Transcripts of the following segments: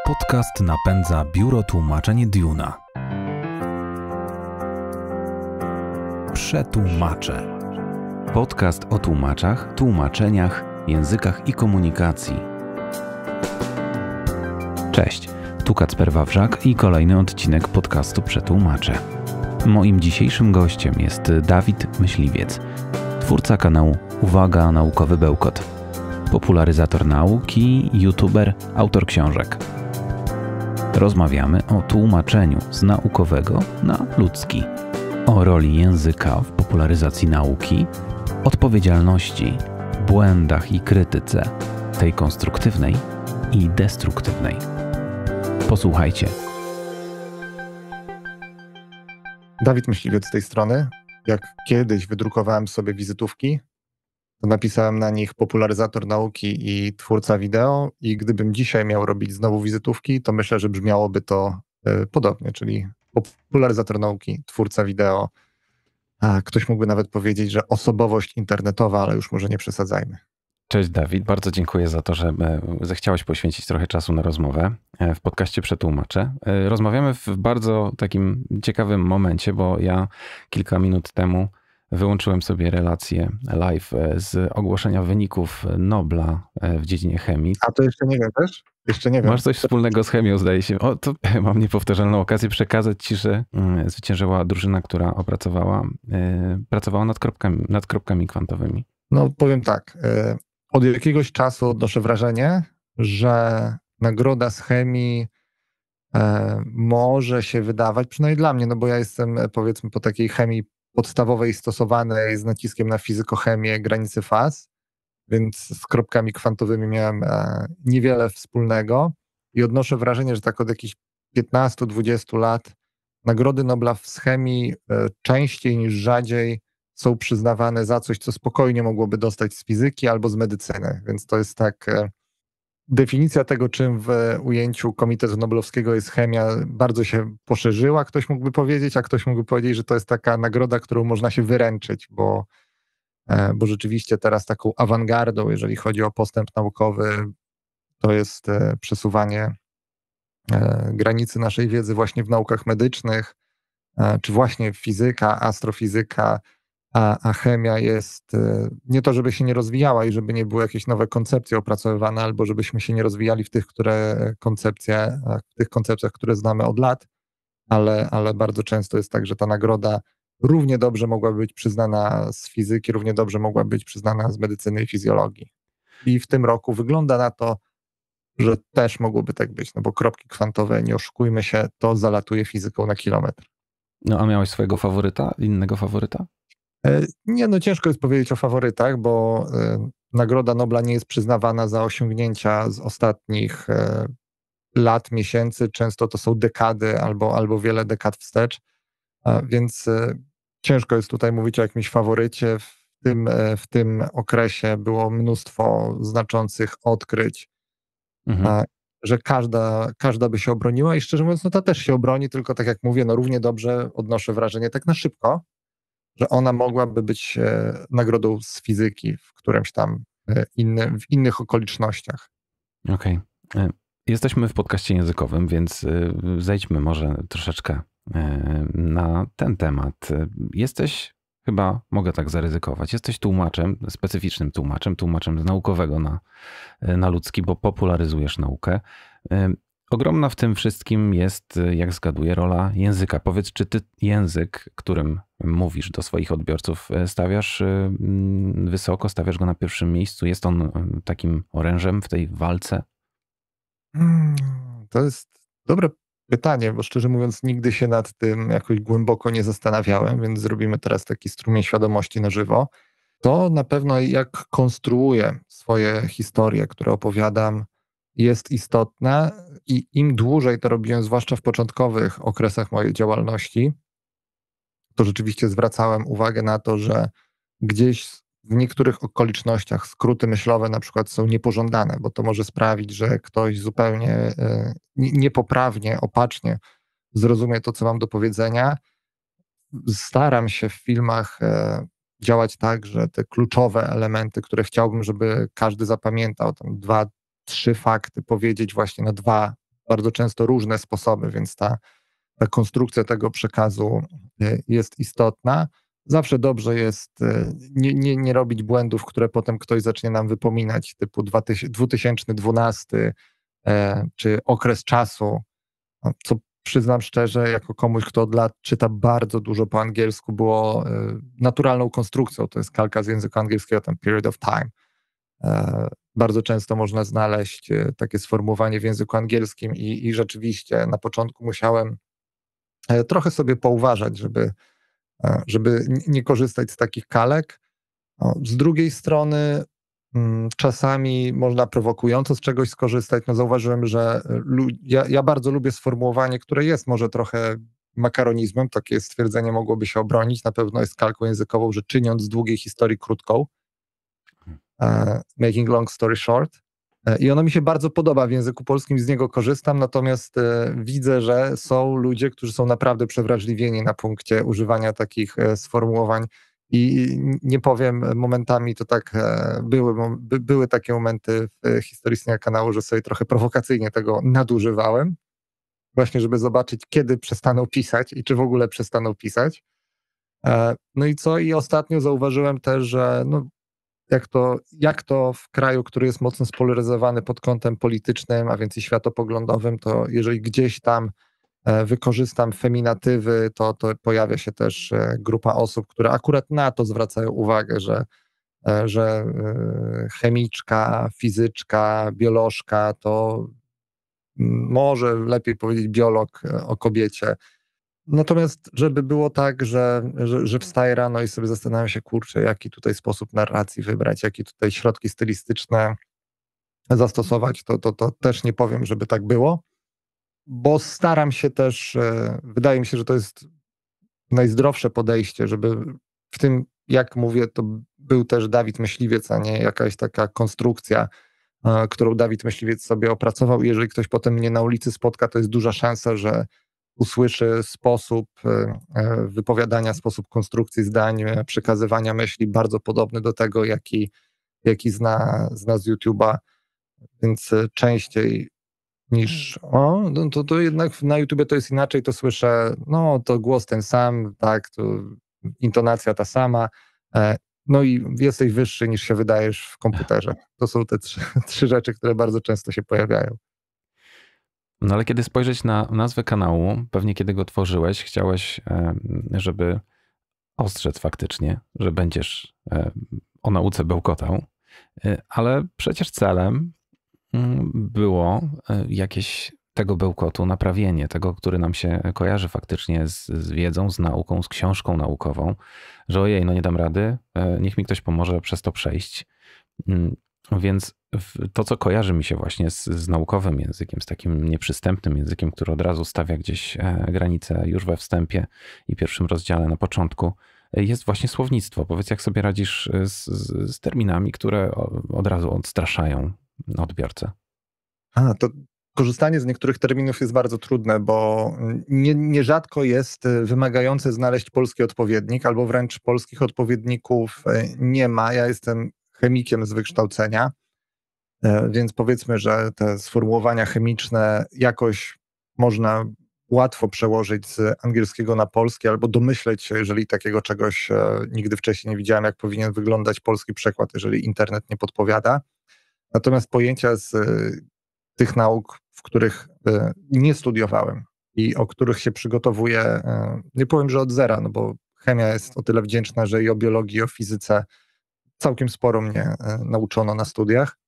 Podcast napędza Biuro Tłumaczeń Duna. Przetłumacze. Podcast o tłumaczach, tłumaczeniach, językach i komunikacji. Cześć, tu Kacper Wawrzak i kolejny odcinek podcastu Przetłumacze. Moim dzisiejszym gościem jest Dawid Myśliwiec, twórca kanału Uwaga Naukowy Bełkot, popularyzator nauki, youtuber, autor książek. Rozmawiamy o tłumaczeniu z naukowego na ludzki, o roli języka w popularyzacji nauki, odpowiedzialności, błędach i krytyce, tej konstruktywnej i destruktywnej. Posłuchajcie. Dawid Myśliwiec z tej strony. Jak kiedyś wydrukowałem sobie wizytówki, to napisałem na nich popularyzator nauki i twórca wideo i gdybym dzisiaj miał robić znowu wizytówki, to myślę, że brzmiałoby to podobnie, czyli popularyzator nauki, twórca wideo. A ktoś mógłby nawet powiedzieć, że osobowość internetowa, ale już może nie przesadzajmy. Cześć Dawid, bardzo dziękuję za to, że zechciałeś poświęcić trochę czasu na rozmowę w podcaście Przetłumaczę. Rozmawiamy w bardzo takim ciekawym momencie, bo ja kilka minut temu wyłączyłem sobie relację live z ogłoszenia wyników Nobla w dziedzinie chemii. A to jeszcze nie wiem też? Jeszcze nie wiem. Masz coś wspólnego z chemią, zdaje się. O, to mam niepowtarzalną okazję przekazać ci, że zwyciężyła drużyna, która pracowała nad kropkami kwantowymi. No powiem tak, od jakiegoś czasu odnoszę wrażenie, że nagroda z chemii może się wydawać, przynajmniej dla mnie, no bo ja jestem powiedzmy po takiej chemii podstawowej stosowanej z naciskiem na fizykochemię granicy faz, więc z kropkami kwantowymi miałem niewiele wspólnego i odnoszę wrażenie, że tak od jakichś 15-20 lat nagrody Nobla z chemii częściej niż rzadziej są przyznawane za coś, co spokojnie mogłoby dostać z fizyki albo z medycyny, więc to jest tak definicja tego, czym w ujęciu Komitetu Noblowskiego jest chemia, bardzo się poszerzyła, ktoś mógłby powiedzieć, a ktoś mógłby powiedzieć, że to jest taka nagroda, którą można się wyręczyć, bo rzeczywiście teraz taką awangardą, jeżeli chodzi o postęp naukowy, to jest przesuwanie granicy naszej wiedzy właśnie w naukach medycznych, czy właśnie fizyka, astrofizyka, a chemia jest nie to, żeby się nie rozwijała i żeby nie były jakieś nowe koncepcje opracowywane, albo żebyśmy się nie rozwijali w tych koncepcjach, które znamy od lat, ale bardzo często jest tak, że ta nagroda równie dobrze mogłaby być przyznana z fizyki, równie dobrze mogłaby być przyznana z medycyny i fizjologii. I w tym roku wygląda na to, że też mogłoby tak być, no bo kropki kwantowe, nie oszukujmy się, to zalatuje fizyką na kilometr. No a miałeś swojego faworyta, innego faworyta? Nie, no ciężko jest powiedzieć o faworytach, bo Nagroda Nobla nie jest przyznawana za osiągnięcia z ostatnich lat, miesięcy, często to są dekady albo wiele dekad wstecz, więc ciężko jest tutaj mówić o jakimś faworycie. W tym okresie było mnóstwo znaczących odkryć, że każda by się obroniła i szczerze mówiąc, no ta też się obroni, tylko tak jak mówię, no równie dobrze odnoszę wrażenie tak na szybko, że ona mogłaby być nagrodą z fizyki w którymś tam w innych okolicznościach. Okej. Jesteśmy w podcaście językowym, więc zejdźmy może troszeczkę na ten temat. Jesteś, chyba mogę tak zaryzykować, jesteś tłumaczem, specyficznym tłumaczem z naukowego na ludzki, bo popularyzujesz naukę. Ogromna w tym wszystkim jest, jak zgaduję, rola języka. Powiedz, czy ty język, którym mówisz do swoich odbiorców, stawiasz wysoko, stawiasz go na pierwszym miejscu? Jest on takim orężem w tej walce? To jest dobre pytanie, bo szczerze mówiąc nigdy się nad tym jakoś głęboko nie zastanawiałem, więc zrobimy teraz taki strumień świadomości na żywo. To na pewno jak konstruuję swoje historie, które opowiadam, jest istotne i im dłużej to robiłem, zwłaszcza w początkowych okresach mojej działalności, to rzeczywiście zwracałem uwagę na to, że gdzieś w niektórych okolicznościach skróty myślowe na przykład są niepożądane, bo to może sprawić, że ktoś zupełnie niepoprawnie, opacznie zrozumie to, co mam do powiedzenia. Staram się w filmach działać tak, że te kluczowe elementy, które chciałbym, żeby każdy zapamiętał, tam 2-3 fakty powiedzieć właśnie na 2 bardzo często różne sposoby, więc ta konstrukcja tego przekazu jest istotna. Zawsze dobrze jest nie robić błędów, które potem ktoś zacznie nam wypominać, typu 2012 czy okres czasu, co przyznam szczerze, jako komuś, kto od lat czyta bardzo dużo po angielsku, było naturalną konstrukcją. To jest kalka z języka angielskiego, ten period of time. Bardzo często można znaleźć takie sformułowanie w języku angielskim i rzeczywiście na początku musiałem trochę sobie pouważać, żeby nie korzystać z takich kalek. Z drugiej strony czasami można prowokująco z czegoś skorzystać. No zauważyłem, że ja bardzo lubię sformułowanie, które jest może trochę makaronizmem, takie stwierdzenie mogłoby się obronić, na pewno jest kalką językową, że czyniąc z długiej historii krótką, making long story short. I ono mi się bardzo podoba w języku polskim, z niego korzystam, natomiast widzę, że są ludzie, którzy są naprawdę przewrażliwieni na punkcie używania takich sformułowań i nie powiem, momentami to tak były takie momenty w historii istnienia kanału, że sobie trochę prowokacyjnie tego nadużywałem, właśnie żeby zobaczyć, kiedy przestaną pisać i czy w ogóle przestaną pisać. No i co? I ostatnio zauważyłem też, że jak to w kraju, który jest mocno spolaryzowany pod kątem politycznym, a więc i światopoglądowym, to jeżeli gdzieś tam wykorzystam feminatywy, to pojawia się też grupa osób, które akurat na to zwracają uwagę, że chemiczka, fizyczka, biolożka to może lepiej powiedzieć biolog o kobiecie. Natomiast żeby było tak, że wstaję rano i sobie zastanawiam się, kurczę, jaki tutaj sposób narracji wybrać, jakie tutaj środki stylistyczne zastosować, to też nie powiem, żeby tak było, bo staram się też, wydaje mi się, że to jest najzdrowsze podejście, żeby w tym, jak mówię, to był też Dawid Myśliwiec, a nie jakaś taka konstrukcja, którą Dawid Myśliwiec sobie opracował. Jeżeli ktoś potem mnie na ulicy spotka, to jest duża szansa, że usłyszy sposób wypowiadania, sposób konstrukcji zdań, przekazywania myśli bardzo podobny do tego, jaki zna z YouTube'a, więc częściej niż to jednak na YouTubie to jest inaczej, to słyszę, no to głos ten sam, tak, to intonacja ta sama, no i jesteś wyższy niż się wydajesz w komputerze. To są te trzy rzeczy, które bardzo często się pojawiają. No ale kiedy spojrzeć na nazwę kanału, pewnie kiedy go tworzyłeś, chciałeś, żeby ostrzec faktycznie, że będziesz o nauce bełkotał, ale przecież celem było jakieś tego bełkotu naprawienie, tego, który nam się kojarzy faktycznie z wiedzą, z nauką, z książką naukową, że ojej, no nie dam rady, niech mi ktoś pomoże przez to przejść. Więc to, co kojarzy mi się właśnie z naukowym językiem, z takim nieprzystępnym językiem, który od razu stawia gdzieś granice już we wstępie i pierwszym rozdziale na początku, jest właśnie słownictwo. Powiedz, jak sobie radzisz z terminami, które od razu odstraszają odbiorcę? To korzystanie z niektórych terminów jest bardzo trudne, bo nierzadko jest wymagające znaleźć polski odpowiednik, albo wręcz polskich odpowiedników nie ma. Ja jestem chemikiem z wykształcenia, więc powiedzmy, że te sformułowania chemiczne jakoś można łatwo przełożyć z angielskiego na polski, albo domyśleć się, jeżeli takiego czegoś nigdy wcześniej nie widziałem, jak powinien wyglądać polski przekład, jeżeli internet nie podpowiada. Natomiast pojęcia z tych nauk, w których nie studiowałem i o których się przygotowuję, nie powiem, że od zera, no bo chemia jest o tyle wdzięczna, że i o biologii, i o fizyce całkiem sporo mnie nauczono na studiach.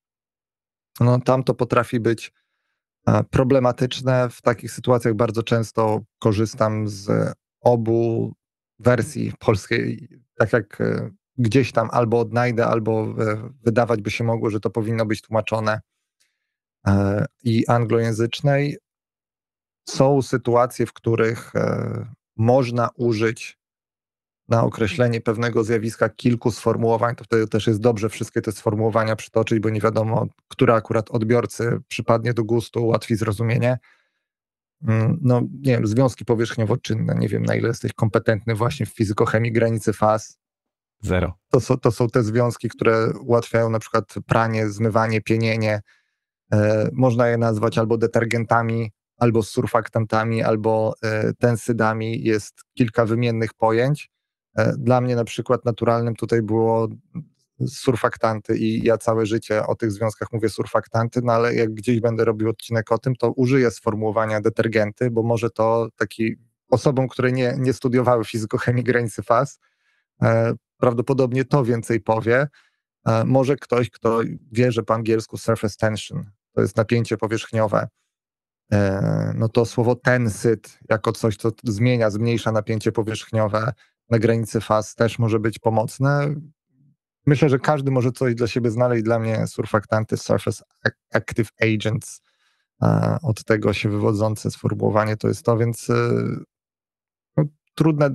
No, tam to potrafi być problematyczne. W takich sytuacjach bardzo często korzystam z obu wersji polskiej, tak jak gdzieś tam albo odnajdę, albo wydawać by się mogło, że to powinno być tłumaczone, i anglojęzycznej. Są sytuacje, w których można użyć na określenie pewnego zjawiska kilku sformułowań, to wtedy też jest dobrze wszystkie te sformułowania przytoczyć, bo nie wiadomo, które akurat odbiorcy przypadnie do gustu, ułatwi zrozumienie. No nie wiem, związki powierzchniowo-czynne, nie wiem, na ile jesteś kompetentny właśnie w fizykochemii granicy faz. 0. To są te związki, które ułatwiają na przykład pranie, zmywanie, pienienie. Można je nazwać albo detergentami, albo surfaktantami, albo tensydami. Jest kilka wymiennych pojęć. Dla mnie na przykład naturalnym tutaj było surfaktanty i ja całe życie o tych związkach mówię surfaktanty, no ale jak gdzieś będę robił odcinek o tym, to użyję sformułowania detergenty, bo może to taki osobom, które nie studiowały fizykochemii granicy faz, prawdopodobnie to więcej powie. Może ktoś, kto wie, że po angielsku surface tension to jest napięcie powierzchniowe, no to słowo tensyd jako coś, co zmniejsza napięcie powierzchniowe na granicy faz też może być pomocne. Myślę, że każdy może coś dla siebie znaleźć. Dla mnie surfaktanty, surface active agents, od tego się wywodzące sformułowanie to jest to, więc no, trudne.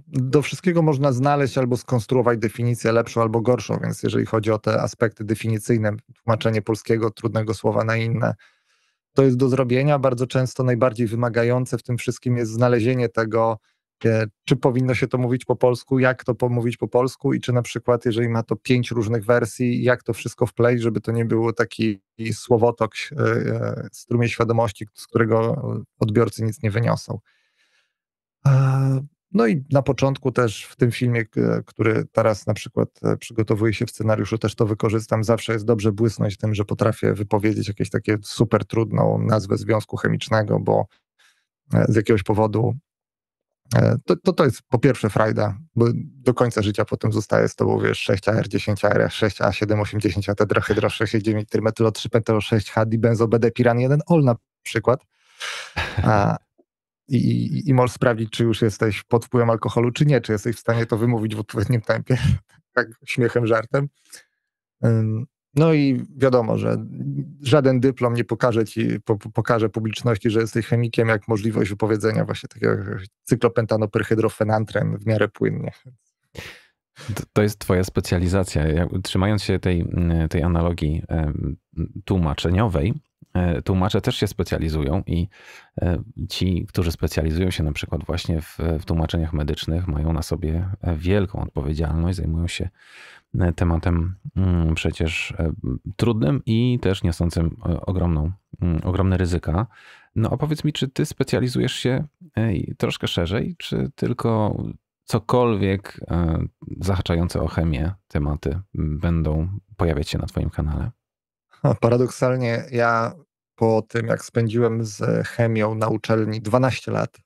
Do wszystkiego można znaleźć albo skonstruować definicję lepszą albo gorszą, więc jeżeli chodzi o te aspekty definicyjne, tłumaczenie polskiego trudnego słowa na inne, to jest do zrobienia. Bardzo często najbardziej wymagające w tym wszystkim jest znalezienie tego, czy powinno się to mówić po polsku, jak to pomówić po polsku i czy na przykład, jeżeli ma to 5 różnych wersji, jak to wszystko wpleść, żeby to nie było taki słowotok, strumień świadomości, z którego odbiorcy nic nie wyniosą. No i na początku też w tym filmie, który teraz na przykład przygotowuje się w scenariuszu, też to wykorzystam. Zawsze jest dobrze błysnąć tym, że potrafię wypowiedzieć jakieś takie super trudną nazwę związku chemicznego, bo z jakiegoś powodu to jest po pierwsze frajda, bo do końca życia potem zostaje z tobą, wiesz, 6AR, 10AR, 6A7, 8, 10 tetrahydro, 6,9 trymetylo, 3 pentylo, 6H, dibenzo-BD-piran 1-ol na przykład. I możesz sprawdzić, czy już jesteś pod wpływem alkoholu, czy nie, czy jesteś w stanie to wymówić w odpowiednim tempie, tak śmiechem, żartem. No i wiadomo, że żaden dyplom nie pokaże publiczności, że jesteś chemikiem, jak możliwość wypowiedzenia właśnie takiego cyklopentanoperhydrofenantren w miarę płynnie. To jest twoja specjalizacja. Trzymając się tej analogii tłumaczeniowej, tłumacze też się specjalizują i ci, którzy specjalizują się na przykład właśnie w tłumaczeniach medycznych, mają na sobie wielką odpowiedzialność, zajmują się tematem przecież trudnym i też niosącym ogromne ryzyka. No a powiedz mi, czy ty specjalizujesz się troszkę szerzej, czy tylko cokolwiek zahaczające o chemię tematy będą pojawiać się na twoim kanale? Paradoksalnie ja po tym, jak spędziłem z chemią na uczelni 12 lat,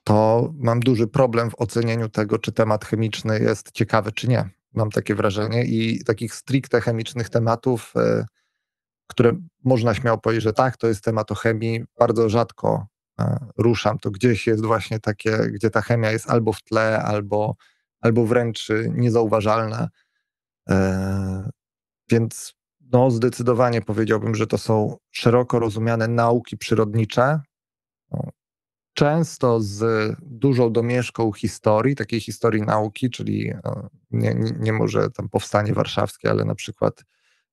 to mam duży problem w ocenieniu tego, czy temat chemiczny jest ciekawy, czy nie. Mam takie wrażenie i takich stricte chemicznych tematów, które można śmiało powiedzieć, że tak, to jest temat o chemii, bardzo rzadko ruszam. To gdzieś jest właśnie takie, gdzie ta chemia jest albo w tle, albo wręcz niezauważalna. Więc no, zdecydowanie powiedziałbym, że to są szeroko rozumiane nauki przyrodnicze, często z dużą domieszką historii, takiej historii nauki, czyli nie może tam powstanie warszawskie, ale na przykład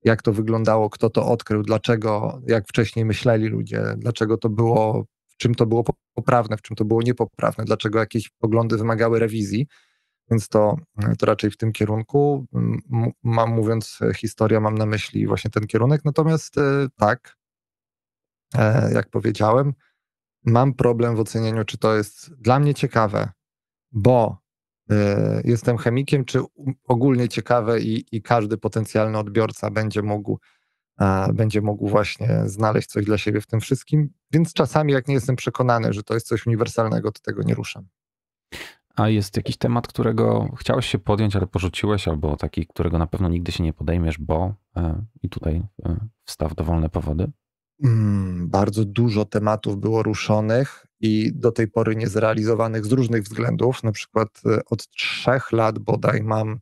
jak to wyglądało, kto to odkrył, dlaczego, jak wcześniej myśleli ludzie, dlaczego to było, w czym to było poprawne, w czym to było niepoprawne, dlaczego jakieś poglądy wymagały rewizji. Więc to raczej w tym kierunku. Mówiąc historia, mam na myśli właśnie ten kierunek. Natomiast tak, jak powiedziałem, mam problem w ocenieniu, czy to jest dla mnie ciekawe, bo jestem chemikiem, czy ogólnie ciekawe i każdy potencjalny odbiorca będzie mógł właśnie znaleźć coś dla siebie w tym wszystkim. Więc czasami, jak nie jestem przekonany, że to jest coś uniwersalnego, to tego nie ruszam. A jest jakiś temat, którego chciałeś się podjąć, ale porzuciłeś, albo taki, którego na pewno nigdy się nie podejmiesz, bo i tutaj wstaw dowolne powody? Bardzo dużo tematów było ruszonych i do tej pory niezrealizowanych z różnych względów. Na przykład od 3 lat bodaj mam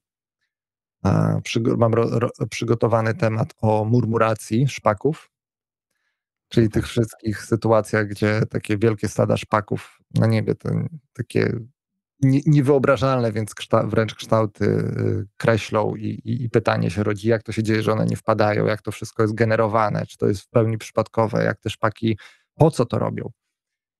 przygotowany temat o murmuracji szpaków, czyli tych wszystkich sytuacjach, gdzie takie wielkie stada szpaków na niebie, to takie niewyobrażalne, więc wręcz kształty kreślą i pytanie się rodzi, jak to się dzieje, że one nie wpadają, jak to wszystko jest generowane, czy to jest w pełni przypadkowe, jak te szpaki, po co to robią.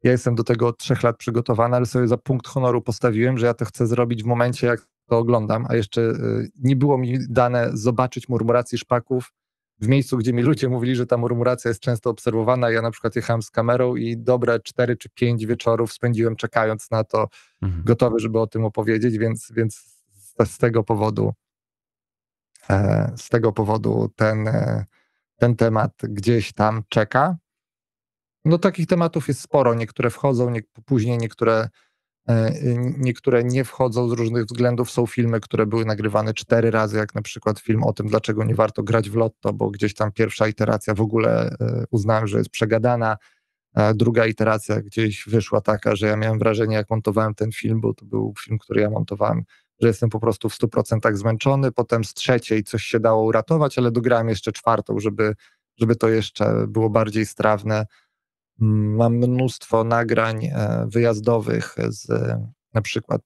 Ja jestem do tego od 3 lat przygotowany, ale sobie za punkt honoru postawiłem, że ja to chcę zrobić w momencie, jak to oglądam, a jeszcze nie było mi dane zobaczyć murmuracji szpaków w miejscu, gdzie mi ludzie mówili, że ta murmuracja jest często obserwowana. Ja na przykład jechałem z kamerą i dobre 4 czy 5 wieczorów spędziłem czekając na to, gotowy, żeby o tym opowiedzieć, więc z tego powodu ten temat gdzieś tam czeka. No takich tematów jest sporo, niektóre wchodzą, później niektóre nie wchodzą z różnych względów. Są filmy, które były nagrywane 4 razy, jak na przykład film o tym, dlaczego nie warto grać w lotto, bo gdzieś tam pierwsza iteracja w ogóle uznałem, że jest przegadana, a druga iteracja gdzieś wyszła taka, że ja miałem wrażenie, jak montowałem ten film, bo to był film, który ja montowałem, że jestem po prostu w 100% zmęczony. Potem z trzeciej coś się dało uratować, ale dograłem jeszcze czwartą, żeby to jeszcze było bardziej strawne. Mam mnóstwo nagrań wyjazdowych z na przykład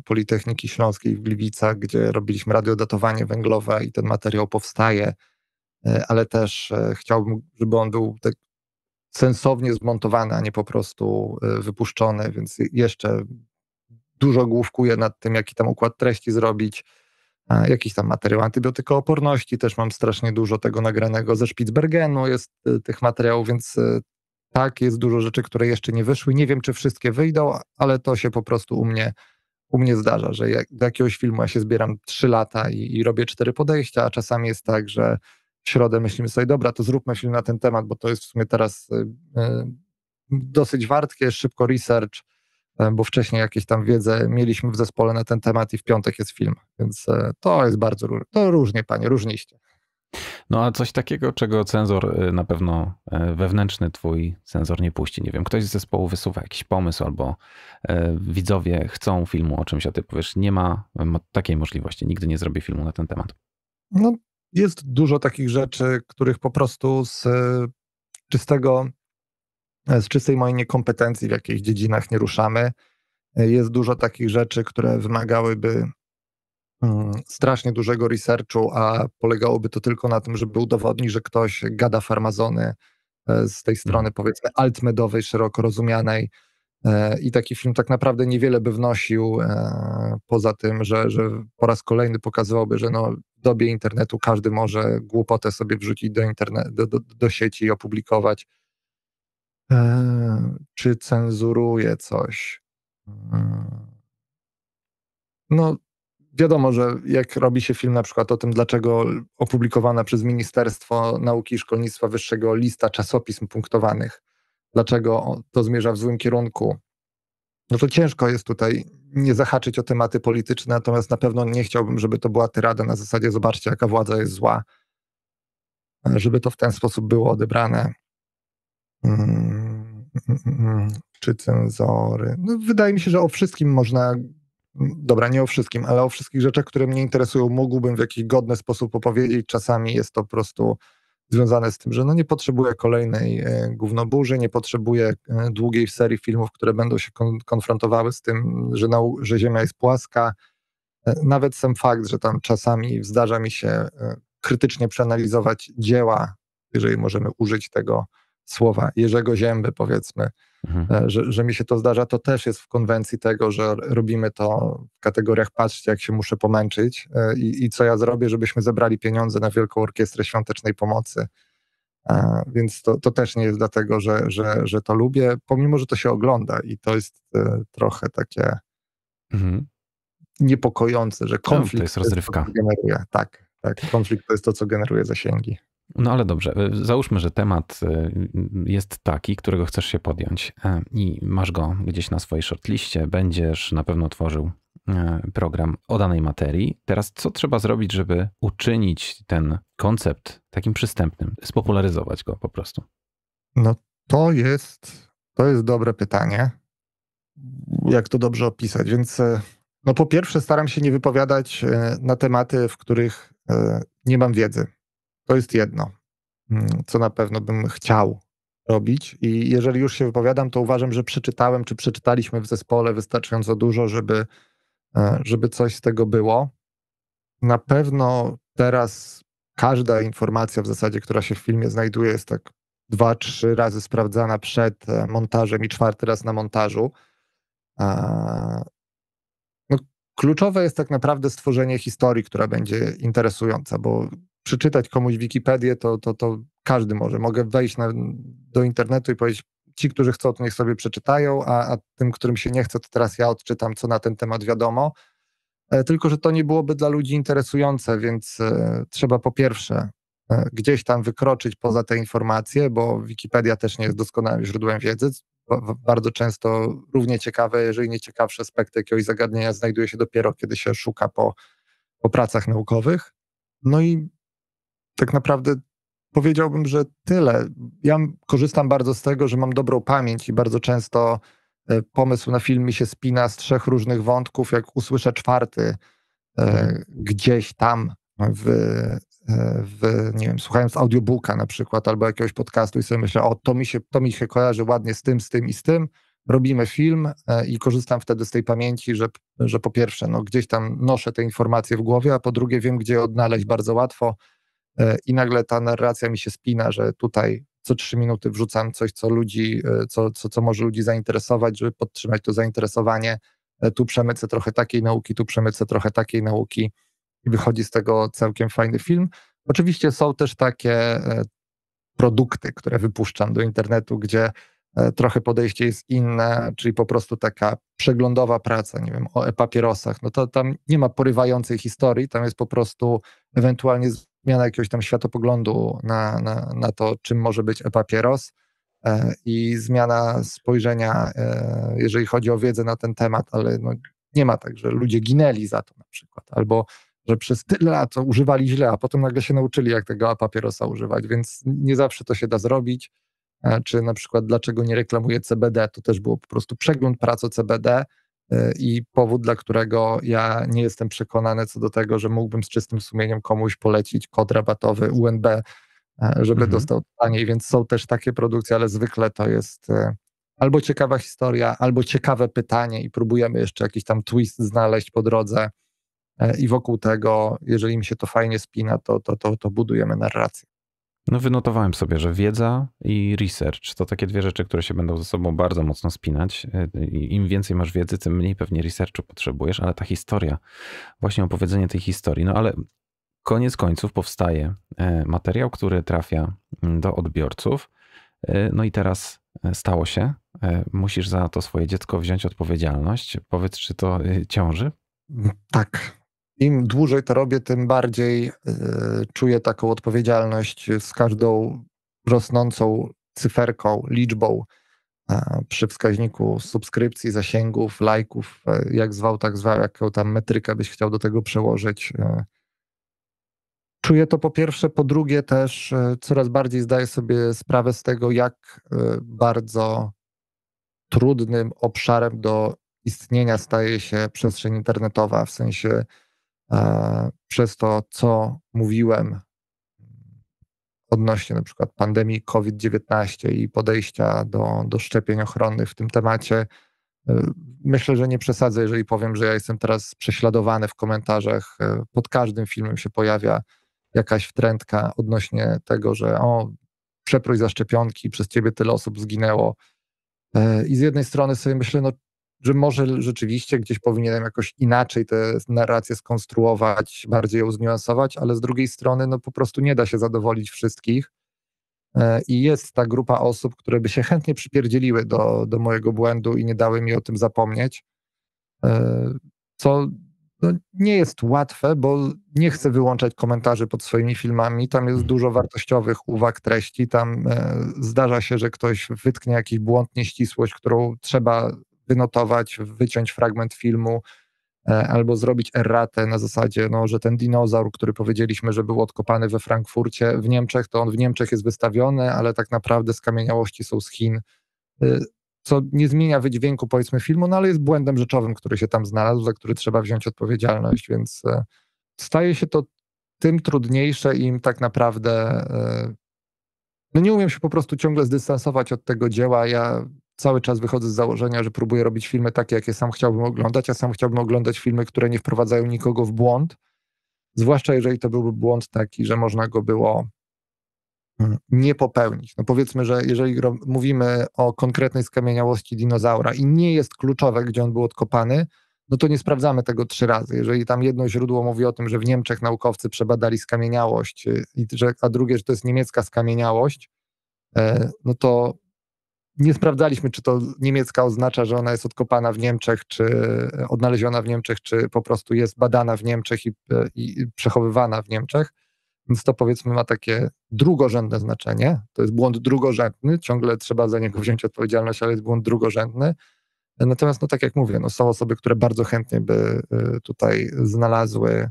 Politechniki Śląskiej w Gliwicach, gdzie robiliśmy radiodatowanie węglowe i ten materiał powstaje, ale też chciałbym, żeby on był tak sensownie zmontowany, a nie po prostu wypuszczony, więc jeszcze dużo główkuję nad tym, jaki tam układ treści zrobić, jakiś tam materiał antybiotykooporności, też mam strasznie dużo tego nagranego ze Spitsbergenu, jest tych materiałów, więc tak, jest dużo rzeczy, które jeszcze nie wyszły. Nie wiem, czy wszystkie wyjdą, ale to się po prostu u mnie zdarza, że do jakiegoś filmu ja się zbieram 3 lata i robię 4 podejścia, a czasami jest tak, że w środę myślimy sobie, dobra, to zróbmy film na ten temat, bo to jest w sumie teraz dosyć wartkie, szybko research, bo wcześniej jakieś tam wiedzę mieliśmy w zespole na ten temat i w piątek jest film, więc to jest bardzo to różnie, panie, różniście. No a coś takiego, czego cenzor na pewno wewnętrzny twój cenzor nie puści. Nie wiem, ktoś z zespołu wysuwa jakiś pomysł albo widzowie chcą filmu o czymś, a ty powiesz, nie ma takiej możliwości, nigdy nie zrobię filmu na ten temat. No, jest dużo takich rzeczy, których po prostu z czystej mojej niekompetencji w jakichś dziedzinach nie ruszamy. Jest dużo takich rzeczy, które wymagałyby strasznie dużego researchu, a polegałoby to tylko na tym, żeby udowodnić, że ktoś gada farmazony z tej strony powiedzmy altmedowej, szeroko rozumianej, i taki film tak naprawdę niewiele by wnosił, poza tym, że po raz kolejny pokazywałby, że no, w dobie internetu każdy może głupotę sobie wrzucić do sieci i opublikować. Czy cenzuruje coś? No, wiadomo, że jak robi się film na przykład o tym, dlaczego opublikowana przez Ministerstwo Nauki i Szkolnictwa Wyższego lista czasopism punktowanych, dlaczego to zmierza w złym kierunku, no to ciężko jest tutaj nie zahaczyć o tematy polityczne, natomiast na pewno nie chciałbym, żeby to była tyrada na zasadzie zobaczcie, jaka władza jest zła, żeby to w ten sposób było odebrane. Czy cenzory? No, wydaje mi się, że o wszystkim można, dobra, nie o wszystkim, ale o wszystkich rzeczach, które mnie interesują, mógłbym w jakiś godny sposób opowiedzieć. Czasami jest to po prostu związane z tym, że no nie potrzebuję kolejnej gównoburzy, nie potrzebuję długiej serii filmów, które będą się konfrontowały z tym, że Ziemia jest płaska. Nawet sam fakt, że tam czasami zdarza mi się krytycznie przeanalizować dzieła, jeżeli możemy użyć tego słowa, Jerzego Zięby, powiedzmy, że mi się to zdarza, to też jest w konwencji tego, że robimy to w kategoriach patrzcie, jak się muszę pomęczyć i co ja zrobię, żebyśmy zebrali pieniądze na Wielką Orkiestrę Świątecznej Pomocy. Więc to też nie jest dlatego, że to lubię, pomimo, że to się ogląda i to jest trochę takie niepokojące, że konflikt to jest rozrywka. Generuje. Tak, konflikt to jest to, co generuje zasięgi. No ale dobrze, załóżmy, że temat jest taki, którego chcesz się podjąć i masz go gdzieś na swojej shortliście, będziesz na pewno tworzył program o danej materii. Teraz co trzeba zrobić, żeby uczynić ten koncept takim przystępnym, spopularyzować go po prostu? No to jest dobre pytanie. Jak to dobrze opisać? Więc no po pierwsze staram się nie wypowiadać na tematy, w których nie mam wiedzy. To jest jedno, co na pewno bym chciał robić i jeżeli już się wypowiadam, to uważam, że przeczytałem, czy przeczytaliśmy w zespole wystarczająco dużo, żeby coś z tego było. Na pewno teraz każda informacja w zasadzie, która się w filmie znajduje, jest tak 2-3 razy sprawdzana przed montażem i 4. raz na montażu. No, kluczowe jest tak naprawdę stworzenie historii, która będzie interesująca, bo przeczytać komuś Wikipedię to każdy może. Mogę wejść do internetu i powiedzieć, ci, którzy chcą, to niech sobie przeczytają, a tym, którym się nie chce, to teraz ja odczytam, co na ten temat wiadomo. Tylko że to nie byłoby dla ludzi interesujące, więc trzeba po pierwsze gdzieś tam wykroczyć poza te informacje, bo Wikipedia też nie jest doskonałym źródłem wiedzy. Bardzo często równie ciekawe, jeżeli nie ciekawsze aspekty jakiegoś zagadnienia znajduje się dopiero, kiedy się szuka po pracach naukowych. No i tak naprawdę powiedziałbym, że tyle. Ja korzystam bardzo z tego, że mam dobrą pamięć i bardzo często pomysł na film mi się spina z 3 różnych wątków. Jak usłyszę 4 gdzieś tam nie wiem, słuchając audiobooka na przykład albo jakiegoś podcastu i sobie myślę, to mi się kojarzy ładnie z tym i z tym, robimy film i korzystam wtedy z tej pamięci, że po pierwsze gdzieś tam noszę te informacje w głowie, a po drugie wiem, gdzie je odnaleźć bardzo łatwo i nagle ta narracja mi się spina, że tutaj co 3 minuty wrzucam coś, co może ludzi zainteresować, żeby podtrzymać to zainteresowanie. Tu przemycę trochę takiej nauki, tu przemycę trochę takiej nauki i wychodzi z tego całkiem fajny film. Oczywiście są też takie produkty, które wypuszczam do internetu, gdzie trochę podejście jest inne, czyli po prostu taka przeglądowa praca, nie wiem, o e-papierosach. No to tam nie ma porywającej historii, tam jest po prostu ewentualnie zmiana jakiegoś tam światopoglądu na to, czym może być e-papieros i zmiana spojrzenia, jeżeli chodzi o wiedzę na ten temat, ale nie ma tak, że ludzie ginęli za to na przykład, albo że przez tyle lat używali źle, a potem nagle się nauczyli, jak tego papierosa używać, więc nie zawsze to się da zrobić. Czy na przykład dlaczego nie reklamuje CBD, to też było po prostu przegląd prac o CBD i powód, dla którego ja nie jestem przekonany co do tego, że mógłbym z czystym sumieniem komuś polecić kod rabatowy UNB, żeby dostał taniej, więc są też takie produkcje, ale zwykle to jest albo ciekawa historia, albo ciekawe pytanie i próbujemy jeszcze jakiś tam twist znaleźć po drodze i wokół tego, jeżeli mi się to fajnie spina, to budujemy narrację. No wynotowałem sobie, że wiedza i research to takie 2 rzeczy, które się będą ze sobą bardzo mocno spinać. Im więcej masz wiedzy, tym mniej pewnie researchu potrzebujesz, ale ta historia, właśnie opowiedzenie tej historii, no ale koniec końców powstaje materiał, który trafia do odbiorców. No i teraz stało się, musisz za to swoje dziecko wziąć odpowiedzialność. Powiedz, czy to ciąży? Tak. Im dłużej to robię, tym bardziej czuję taką odpowiedzialność z każdą rosnącą cyferką, liczbą przy wskaźniku subskrypcji, zasięgów, lajków, jak zwał, tak zwał, jaką tam metrykę byś chciał do tego przełożyć. Czuję to po pierwsze, po drugie też coraz bardziej zdaję sobie sprawę z tego, jak bardzo trudnym obszarem do istnienia staje się przestrzeń internetowa, w sensie przez to, co mówiłem odnośnie na przykład pandemii COVID-19 i podejścia do szczepień ochronnych w tym temacie. Myślę, że nie przesadzę, jeżeli powiem, że ja jestem teraz prześladowany w komentarzach. Pod każdym filmem się pojawia jakaś wtrętka odnośnie tego, że przeprój za szczepionki, przez ciebie tyle osób zginęło. I z jednej strony sobie myślę, że może rzeczywiście gdzieś powinienem jakoś inaczej tę narrację skonstruować, bardziej ją zniuansować, ale z drugiej strony po prostu nie da się zadowolić wszystkich i jest ta grupa osób, które by się chętnie przypierdzieliły do mojego błędu i nie dały mi o tym zapomnieć, co nie jest łatwe, bo nie chcę wyłączać komentarzy pod swoimi filmami, tam jest dużo wartościowych uwag, treści, tam zdarza się, że ktoś wytknie jakiś błąd, nieścisłość, którą trzeba wynotować, wyciąć fragment filmu albo zrobić erratę na zasadzie, że ten dinozaur, który powiedzieliśmy, że był odkopany we Frankfurcie w Niemczech, to on w Niemczech jest wystawiony, ale tak naprawdę skamieniałości są z Chin, co nie zmienia wydźwięku powiedzmy filmu, ale jest błędem rzeczowym, który się tam znalazł, za który trzeba wziąć odpowiedzialność, więc staje się to tym trudniejsze im tak naprawdę nie umiem się po prostu ciągle zdystansować od tego dzieła. Ja cały czas wychodzę z założenia, że próbuję robić filmy takie, jakie sam chciałbym oglądać, a sam chciałbym oglądać filmy, które nie wprowadzają nikogo w błąd, zwłaszcza jeżeli to byłby błąd taki, że można go było nie popełnić. Powiedzmy, że jeżeli mówimy o konkretnej skamieniałości dinozaura i nie jest kluczowe, gdzie on był odkopany, no to nie sprawdzamy tego 3 razy. Jeżeli tam jedno źródło mówi o tym, że w Niemczech naukowcy przebadali skamieniałość, a drugie, że to jest niemiecka skamieniałość, no to nie sprawdzaliśmy, czy to niemiecka oznacza, że ona jest odkopana w Niemczech, czy odnaleziona w Niemczech, czy po prostu jest badana w Niemczech i przechowywana w Niemczech. Więc to powiedzmy ma takie drugorzędne znaczenie. To jest błąd drugorzędny, ciągle trzeba za niego wziąć odpowiedzialność, ale jest błąd drugorzędny. Natomiast, no tak jak mówię, no są osoby, które bardzo chętnie by tutaj znalazły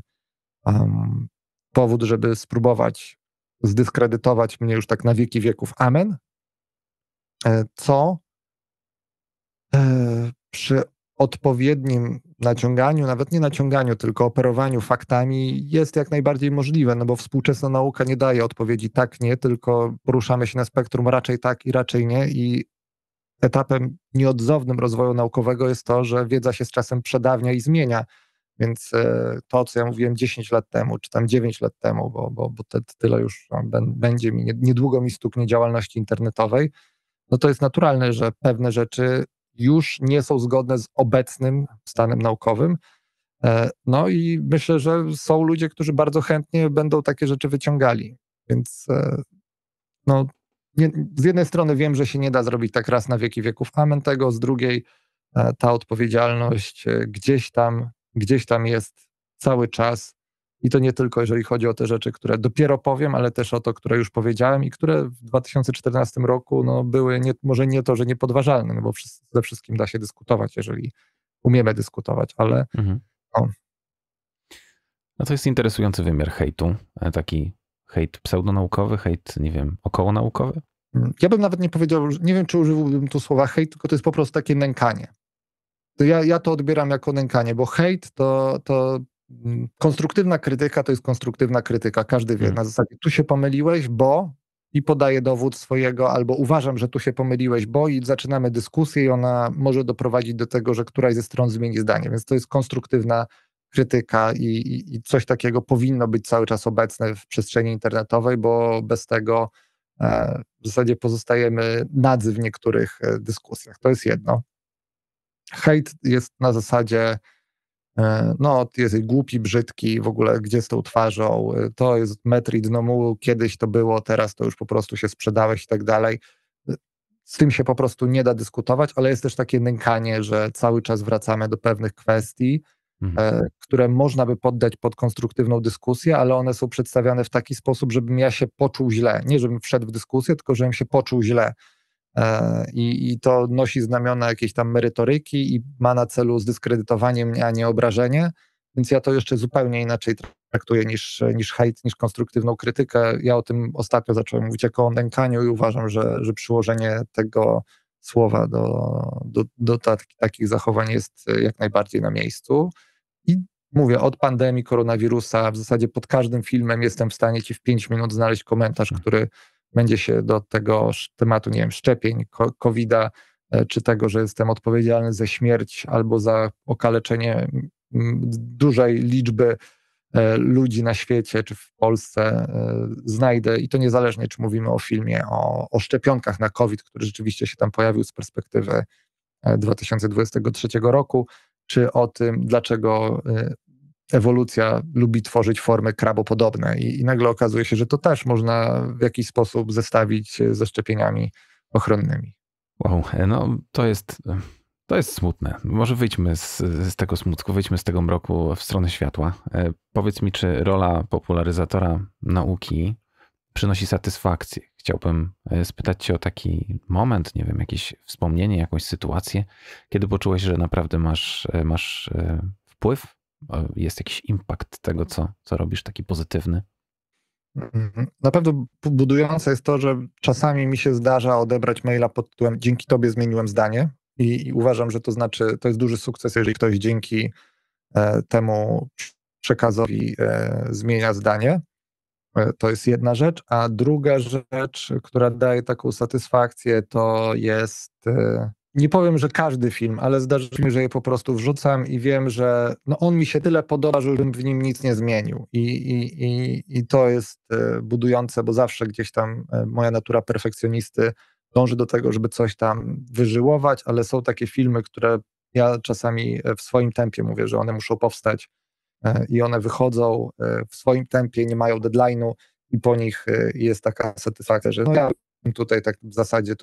powód, żeby spróbować zdyskredytować mnie już tak na wieki wieków. Amen. Co przy odpowiednim naciąganiu, nawet nie naciąganiu, tylko operowaniu faktami jest jak najbardziej możliwe, no bo współczesna nauka nie daje odpowiedzi tak, nie, tylko poruszamy się na spektrum raczej tak i raczej nie i etapem nieodzownym rozwoju naukowego jest to, że wiedza się z czasem przedawnia i zmienia, więc to, co ja mówiłem 10 lat temu, czy tam 9 lat temu, bo tyle już będzie mi, niedługo mi stuknie działalności internetowej, no to jest naturalne, że pewne rzeczy już nie są zgodne z obecnym stanem naukowym. No i myślę, że są ludzie, którzy bardzo chętnie będą takie rzeczy wyciągali. Więc no, z jednej strony wiem, że się nie da zrobić tak raz na wieki wieków, amen tego, z drugiej ta odpowiedzialność gdzieś tam jest cały czas. I to nie tylko jeżeli chodzi o te rzeczy, które dopiero powiem, ale też o to, które już powiedziałem i które w 2014 roku no, były może nie to, że niepodważalne, no bo ze wszystkim da się dyskutować, jeżeli umiemy dyskutować, ale No to jest interesujący wymiar hejtu, taki hejt pseudonaukowy, hejt, nie wiem, okołonaukowy? Ja bym nawet nie powiedział, nie wiem, czy użyłbym tu słowa hejt, tylko to jest po prostu takie nękanie. To ja to odbieram jako nękanie, bo hejt to konstruktywna krytyka to jest konstruktywna krytyka. Każdy wie na zasadzie, tu się pomyliłeś, bo i podaje dowód swojego, albo uważam, że tu się pomyliłeś, bo i zaczynamy dyskusję i ona może doprowadzić do tego, że któraś ze stron zmieni zdanie. Więc to jest konstruktywna krytyka i coś takiego powinno być cały czas obecne w przestrzeni internetowej, bo bez tego w zasadzie pozostajemy nadzy w niektórych dyskusjach. To jest jedno. Hejt jest na zasadzie no, jesteś głupi, brzydki, w ogóle gdzie z tą twarzą, to jest metr i dno mułu, kiedyś to było, teraz to już po prostu się sprzedałeś i tak dalej. Z tym się po prostu nie da dyskutować, ale jest też takie nękanie, że cały czas wracamy do pewnych kwestii, które można by poddać pod konstruktywną dyskusję, ale one są przedstawiane w taki sposób, żebym ja się poczuł źle. Nie żebym wszedł w dyskusję, tylko żebym się poczuł źle. I to nosi znamiona jakiejś tam merytoryki i ma na celu zdyskredytowanie mnie, a nie obrażenie, więc ja to jeszcze zupełnie inaczej traktuję niż hejt, niż konstruktywną krytykę. Ja o tym ostatnio zacząłem mówić jako o nękaniu i uważam, że przyłożenie tego słowa do takich zachowań jest jak najbardziej na miejscu. I mówię, od pandemii koronawirusa w zasadzie pod każdym filmem jestem w stanie ci w 5 minut znaleźć komentarz, który będzie się do tego tematu, nie wiem, szczepień, COVID-a, czy tego, że jestem odpowiedzialny za śmierć albo za okaleczenie dużej liczby ludzi na świecie, czy w Polsce znajdę, i to niezależnie, czy mówimy o filmie o szczepionkach na COVID, który rzeczywiście się tam pojawił z perspektywy 2023 roku, czy o tym, dlaczego ewolucja lubi tworzyć formy krabopodobne i nagle okazuje się, że to też można w jakiś sposób zestawić ze szczepieniami ochronnymi. Wow, no to jest smutne. Może wyjdźmy z tego smutku, wyjdźmy z tego mroku w stronę światła. Powiedz mi, czy rola popularyzatora nauki przynosi satysfakcję? Chciałbym spytać cię o taki moment, nie wiem, jakieś wspomnienie, jakąś sytuację, kiedy poczułeś, że naprawdę masz wpływ? Jest jakiś impact tego, co robisz, taki pozytywny? Na pewno budujące jest to, że czasami mi się zdarza odebrać maila pod tytułem dzięki tobie zmieniłem zdanie i uważam, że to jest duży sukces, jeżeli ktoś dzięki temu przekazowi zmienia zdanie. To jest jedna rzecz, a druga rzecz, która daje taką satysfakcję, to jest, nie powiem, że każdy film, ale zdarza mi się, że je po prostu wrzucam i wiem, że no on mi się tyle podoba, żebym w nim nic nie zmienił. I to jest budujące, bo zawsze gdzieś tam moja natura perfekcjonisty dąży do tego, żeby coś tam wyżyłować, ale są takie filmy, które ja czasami w swoim tempie mówię, że one muszą powstać i one wychodzą w swoim tempie, nie mają deadline'u i po nich jest taka satysfakcja, że no ja tutaj tak w zasadzie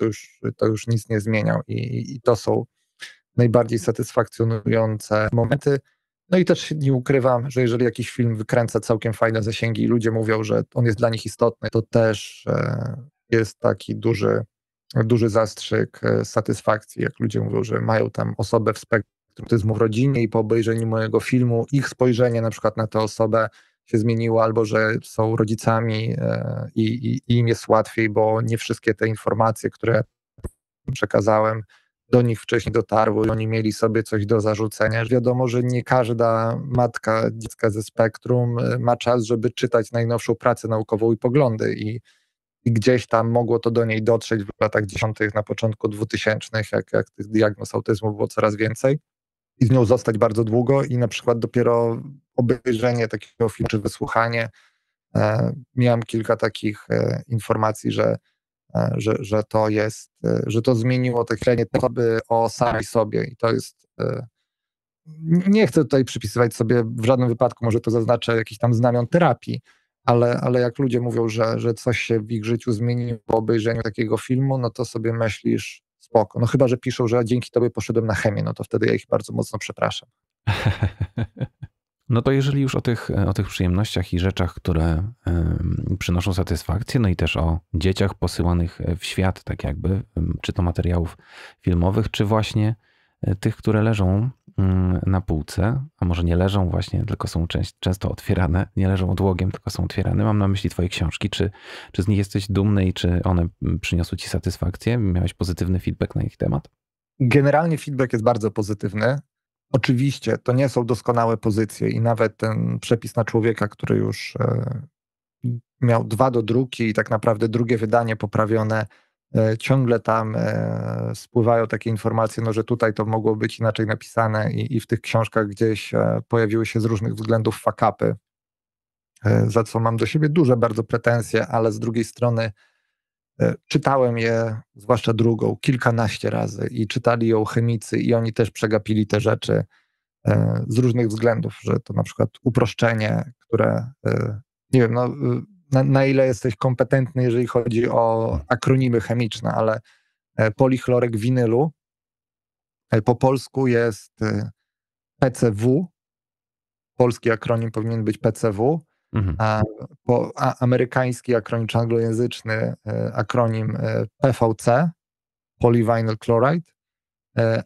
to już nic nie zmieniał i to są najbardziej satysfakcjonujące momenty. No i też nie ukrywam, że jeżeli jakiś film wykręca całkiem fajne zasięgi i ludzie mówią, że on jest dla nich istotny, to też jest taki duży zastrzyk satysfakcji, jak ludzie mówią, że mają tam osobę w spektrum autyzmu w rodzinie i po obejrzeniu mojego filmu ich spojrzenie na przykład na tę osobę się zmieniło, albo że są rodzicami i im jest łatwiej, bo nie wszystkie te informacje, które przekazałem, do nich wcześniej dotarły i oni mieli sobie coś do zarzucenia. Wiadomo, że nie każda matka dziecka ze spektrum ma czas, żeby czytać najnowszą pracę naukową i poglądy i gdzieś tam mogło to do niej dotrzeć w latach 10., na początku 2000, jak tych diagnoz autyzmu było coraz więcej i z nią zostać bardzo długo i na przykład dopiero obejrzenie takiego filmu czy wysłuchanie, miałem kilka takich informacji, że to jest, że to zmieniło te myślenie o samej sobie i to jest, nie chcę tutaj przypisywać sobie w żadnym wypadku, może to zaznaczę jakiś tam znamion terapii, ale jak ludzie mówią, że coś się w ich życiu zmieni po obejrzeniu takiego filmu, no to sobie myślisz spoko, no chyba, że piszą, że dzięki tobie poszedłem na chemię, no to wtedy ja ich bardzo mocno przepraszam. No to jeżeli już o tych przyjemnościach i rzeczach, które przynoszą satysfakcję, no i też o dzieciach posyłanych w świat, tak jakby, czy to materiałów filmowych, czy właśnie tych, które leżą na półce, a może nie leżą właśnie, tylko są często otwierane, nie leżą odłogiem, tylko są otwierane. Mam na myśli twoje książki. Czy z nich jesteś dumny i czy one przyniosły ci satysfakcję? Miałeś pozytywny feedback na ich temat? Generalnie feedback jest bardzo pozytywny. Oczywiście to nie są doskonałe pozycje i nawet ten przepis na człowieka, który już miał 2 dodruki i tak naprawdę drugie wydanie poprawione, ciągle tam spływają takie informacje, no, że tutaj to mogło być inaczej napisane i w tych książkach gdzieś pojawiły się z różnych względów fuck-upy, za co mam do siebie duże bardzo pretensje, ale z drugiej strony czytałem je, zwłaszcza drugą, kilkanaście razy i czytali ją chemicy i oni też przegapili te rzeczy z różnych względów, że to na przykład uproszczenie, które, nie wiem, no, na ile jesteś kompetentny, jeżeli chodzi o akronimy chemiczne, ale polichlorek winylu po polsku jest PCW, polski akronim powinien być PCW, a amerykański akronim czy anglojęzyczny akronim PVC, polyvinyl chloride,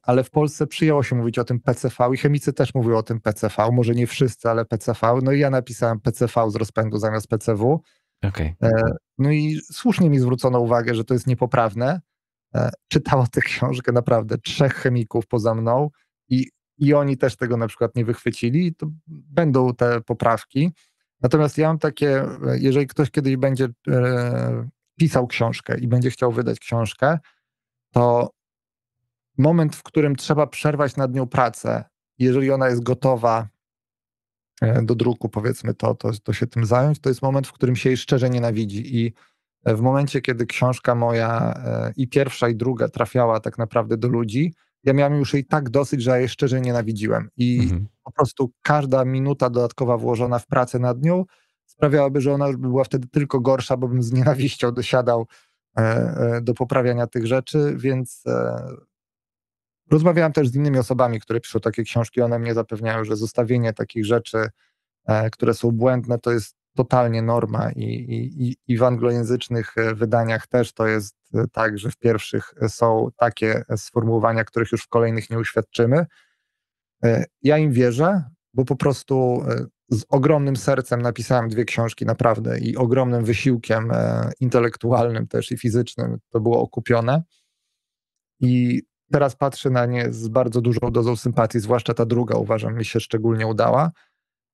ale w Polsce przyjęło się mówić o tym PCV i chemicy też mówią o tym PCV, może nie wszyscy, ale PCV. No i ja napisałem PCV z rozpędu zamiast PCW. Okay. No i słusznie mi zwrócono uwagę, że to jest niepoprawne. Czytało tę książkę naprawdę 3 chemików poza mną i oni też tego na przykład nie wychwycili. To będą te poprawki. Natomiast ja mam takie, jeżeli ktoś kiedyś będzie pisał książkę i będzie chciał wydać książkę, to moment, w którym trzeba przerwać nad nią pracę, jeżeli ona jest gotowa do druku, powiedzmy, to się tym zająć, to jest moment, w którym się jej szczerze nienawidzi i w momencie, kiedy książka moja i pierwsza i druga trafiała tak naprawdę do ludzi, ja miałem już jej tak dosyć, że ja jej szczerze nienawidziłem i po prostu każda minuta dodatkowa włożona w pracę nad nią sprawiałaby, że ona już by była wtedy tylko gorsza, bo bym z nienawiścią dosiadał do poprawiania tych rzeczy, więc rozmawiałem też z innymi osobami, które piszą takie książki, one mnie zapewniają, że zostawienie takich rzeczy, które są błędne, to jest totalnie norma i w anglojęzycznych wydaniach też to jest tak, że w pierwszych są takie sformułowania, których już w kolejnych nie uświadczymy. Ja im wierzę, bo po prostu z ogromnym sercem napisałem 2 książki naprawdę i ogromnym wysiłkiem intelektualnym też i fizycznym to było okupione i teraz patrzę na nie z bardzo dużą dozą sympatii, zwłaszcza ta druga uważam mi się szczególnie udała.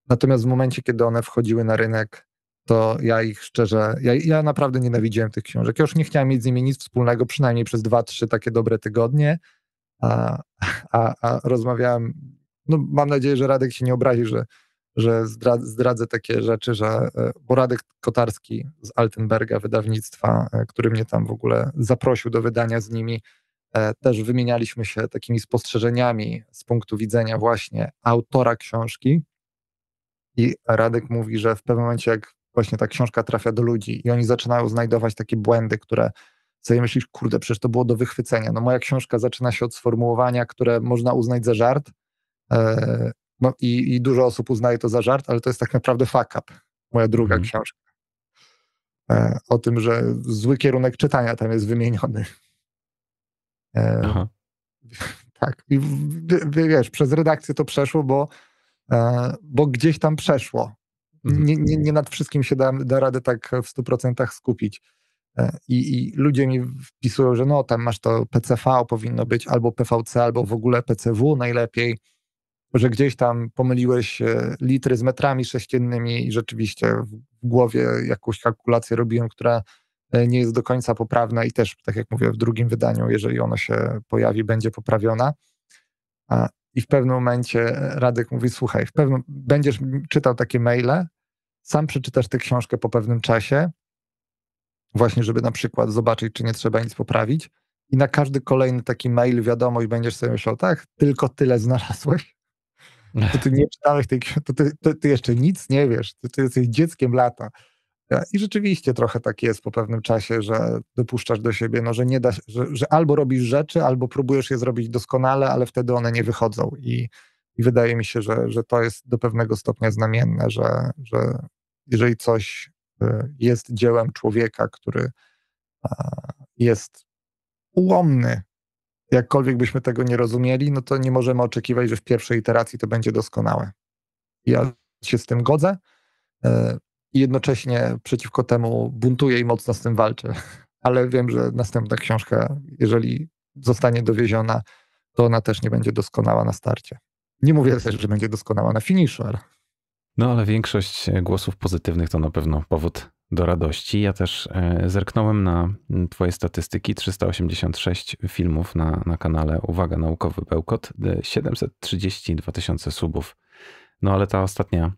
Natomiast w momencie, kiedy one wchodziły na rynek, to ja ich szczerze, ja naprawdę nienawidziłem tych książek. Ja już nie chciałem mieć z nimi nic wspólnego, przynajmniej przez 2-3 takie dobre tygodnie, a rozmawiałem, no mam nadzieję, że Radek się nie obrazi, że zdradzę takie rzeczy, bo Radek Kotarski z Altenberga wydawnictwa, który mnie tam w ogóle zaprosił do wydania z nimi, też wymienialiśmy się takimi spostrzeżeniami z punktu widzenia właśnie autora książki i Radek mówi, że w pewnym momencie jak właśnie ta książka trafia do ludzi i oni zaczynają znajdować takie błędy, które sobie myślisz, kurde, przecież to było do wychwycenia. No moja książka zaczyna się od sformułowania, które można uznać za żart, no i dużo osób uznaje to za żart, ale to jest tak naprawdę fuck up. Moja druga książka. O tym, że zły kierunek czytania tam jest wymieniony. Tak. I wiesz, przez redakcję to przeszło, bo gdzieś tam przeszło. Nie nad wszystkim się da radę tak w 100% skupić. I ludzie mi wpisują, że no tam masz to PCV powinno być, albo PVC, albo w ogóle PCW najlepiej, że gdzieś tam pomyliłeś litry z metrami sześciennymi i rzeczywiście w głowie jakąś kalkulację robiłem, która nie jest do końca poprawna i też, tak jak mówię, w drugim wydaniu, jeżeli ono się pojawi, będzie poprawiona. I w pewnym momencie Radek mówi, słuchaj, będziesz czytał takie maile, sam przeczytasz tę książkę po pewnym czasie, właśnie żeby na przykład zobaczyć, czy nie trzeba nic poprawić i na każdy kolejny taki mail wiadomość będziesz sobie myślał, tak, tylko tyle znalazłeś, to ty nie czytałeś tej książki, to ty jeszcze nic nie wiesz, ty jesteś dzieckiem lata. I rzeczywiście trochę tak jest po pewnym czasie, że dopuszczasz do siebie, no, że nie da, że albo robisz rzeczy, albo próbujesz je zrobić doskonale, ale wtedy one nie wychodzą i wydaje mi się, że to jest do pewnego stopnia znamienne, że jeżeli coś jest dziełem człowieka, który jest ułomny, jakkolwiek byśmy tego nie rozumieli, no to nie możemy oczekiwać, że w pierwszej iteracji to będzie doskonałe. Ja się z tym godzę i jednocześnie przeciwko temu buntuję i mocno z tym walczę. Ale wiem, że następna książka, jeżeli zostanie dowieziona, to ona też nie będzie doskonała na starcie. Nie mówię też, że będzie doskonała na finiszu, ale... No ale większość głosów pozytywnych to na pewno powód do radości. Ja też zerknąłem na twoje statystyki. 386 filmów na kanale Uwaga Naukowy Bełkot, 732 000 subów. No ale ta ostatnia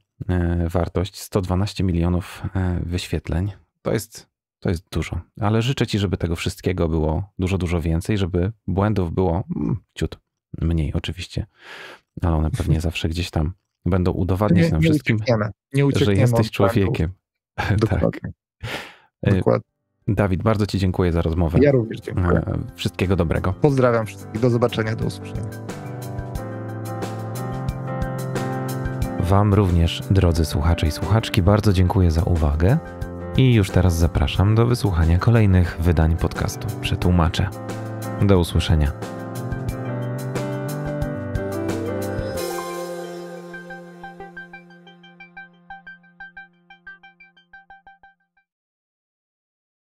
wartość, 112 milionów wyświetleń, to jest dużo. Ale życzę ci, żeby tego wszystkiego było dużo więcej, żeby błędów było ciut mniej oczywiście, ale one pewnie zawsze gdzieś tam będą udowadniać nam wszystkim, że jesteś człowiekiem. Dokładnie. Tak. Dokładnie. Dawid, bardzo ci dziękuję za rozmowę. Ja również dziękuję. Wszystkiego dobrego. Pozdrawiam wszystkich. Do zobaczenia, do usłyszenia. Wam również, drodzy słuchacze i słuchaczki, bardzo dziękuję za uwagę i już teraz zapraszam do wysłuchania kolejnych wydań podcastu Przetłumaczę. Do usłyszenia.